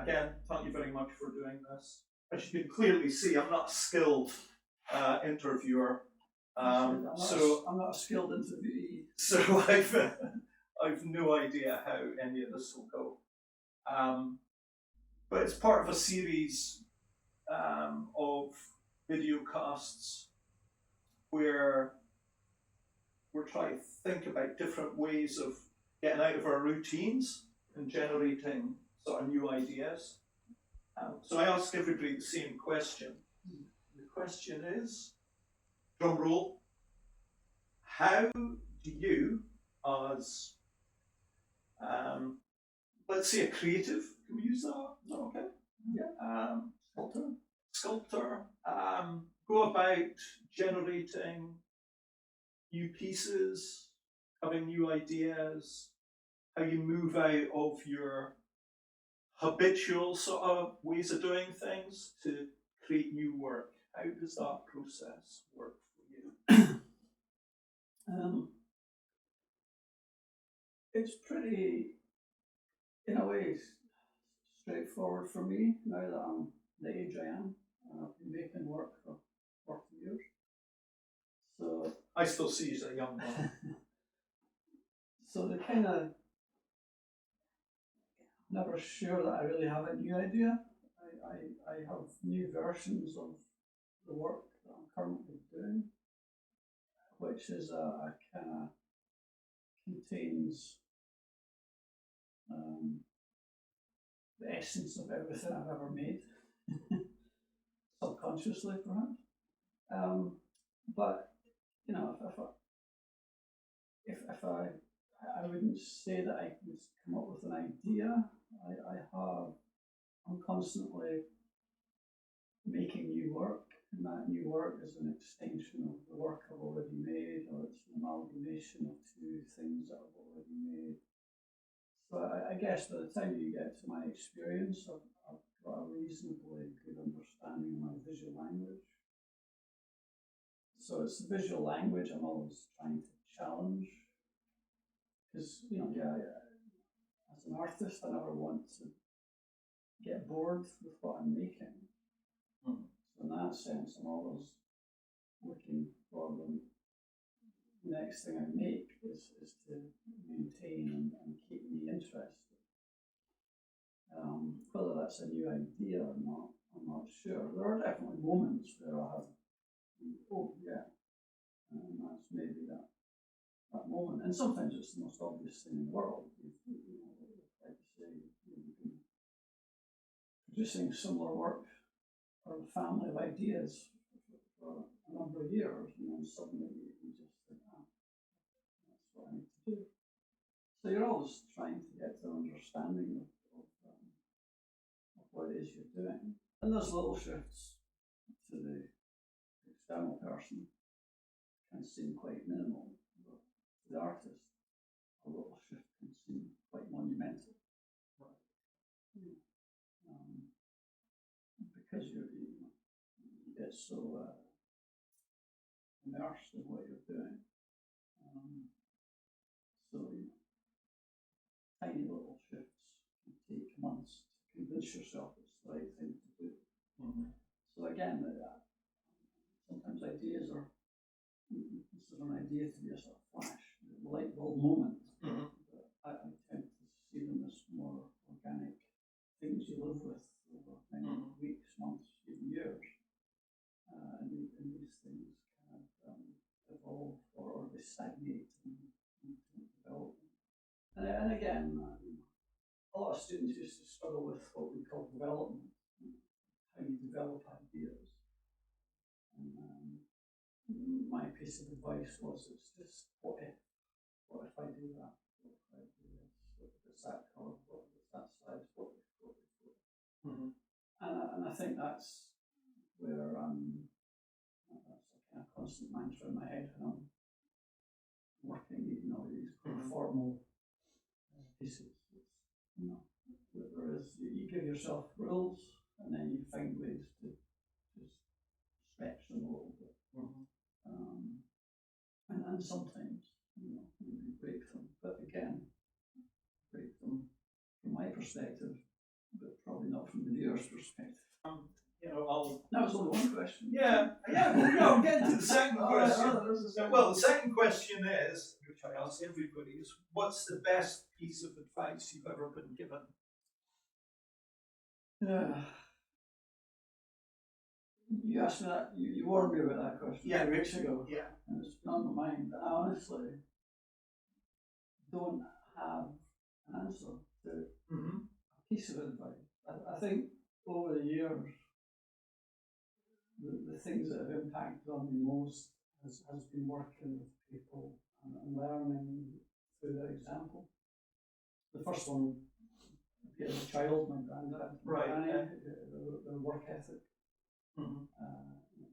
again, thank you very much for doing this. As you can clearly see, I'm not a skilled interviewer. I'm not a skilled interviewee. So I've no idea how any of this will go. But it's part of a series of video casts where we're trying to think about different ways of getting out of our routines and generating sort of new ideas. So I ask everybody the same question. The question is, drum roll, how do you, as let's say a creative, can we use that? Is that okay? Yeah. Sculptor, go about generating new pieces, having new ideas, how you move out of your habitual sort of ways of doing things to create new work. How does that process work for you? It's pretty, in a way, straightforward for me now that I'm the age I am. I've been making work for 40 years. So I still see you as a young man. So the kind of never sure that I really have a new idea. I have new versions of the work that I'm currently doing, which is a kind of contains the essence of everything I've ever made, subconsciously perhaps. But you know, if I wouldn't say that I could come up with an idea. I'm constantly making new work, and that new work is an extension of the work I've already made, or it's an amalgamation of two things that I've already made. So I guess by the time you get to my experience, I've got a reasonably good understanding of my visual language. So it's the visual language I'm always trying to challenge. Because, you know, as an artist, I never want to get bored with what I'm making. So in that sense, I'm always looking for the next thing I make is to maintain and keep me interested. Whether that's a new idea or not, I'm not sure. There are definitely moments where I have, oh yeah, and that's maybe that moment. And sometimes it's the most obvious thing in the world. Like you say, you've been producing similar work or a family of ideas for a number of years, and then suddenly you just think, that's what I need to do. So you're always trying to get to an understanding of what it is you're doing. And those little shifts to the external person can seem quite minimal, but to the artist, a little shift can seem quite monumental. Right. Because you get so immersed in what you're doing. So tiny little shifts can take months to convince yourself it's the right thing to do. So again, sometimes ideas are, consider an idea to be a sort of flash, a light bulb moment. But I tend to see them as more organic things you live with over many weeks, months, even years. And these things kind of evolve or they stagnate and develop. And again, a lot of students used to struggle with what we call development, how you develop ideas. And my piece of advice was, it's just what if I do that? What if I do this? What if it's that colour? What if it's that size? What if? And I think that's where that's a kind of constant mantra in my head when I'm working, these formal pieces. Whereas you give yourself rules and then you find ways to just stretch them a little bit. And sometimes, you break them. But again, break them from my perspective, but probably probably not from the viewer's perspective. You know, I'll That was only one question. yeah, well, no, I'm getting to the second Oh, question. yeah, there is a second. Well, the second question is, which I ask everybody, is what's the best piece of advice you've ever been given? Yeah. You asked me that, you warned me about that question Yeah. 2 weeks ago, Yeah. and it's been on my mind. I honestly don't have an answer to Mm-hmm. a piece of advice. I think over the years, the things that have impacted on me most has been working with people and learning through their example. The first one, as a child, my granddad, my Right, granny, yeah. their work ethic. Mm-hmm.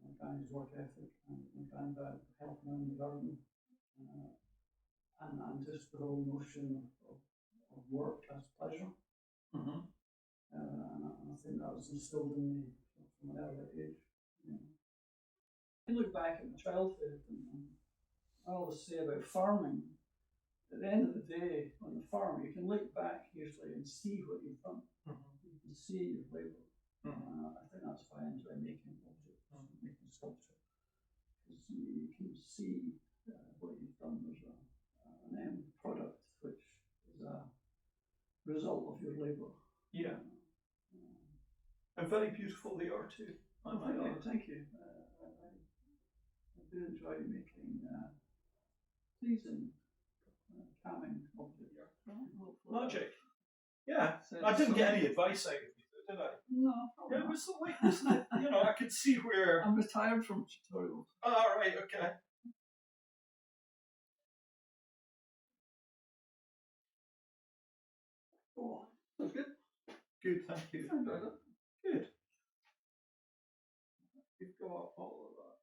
My granny's work ethic and my granddad helping in the garden, and just the whole notion of work as pleasure. Mm-hmm. And I think that was instilled in me from an early age. You know. I look back at my childhood, and I always say about farming, at the end of the day, on the farm, you can look back usually and see what you've done. Mm-hmm. You can see your labour. Mm-hmm. I think that's why I enjoy making objects, making sculpture. Because you can see what you've done. There's an end product which is a result of your labour. Yeah. And very beautiful they are too. Thank you. I do enjoy making pleasing, calming objects. Magic. Yeah. So, I didn't get any advice out of you, did I? No, Yeah, it was like, wasn't it? You know, I could see where. I'm retired from tutorials. All right, okay. Oh, that's good. Good, thank you. I enjoyed it. Good. You've got all of that.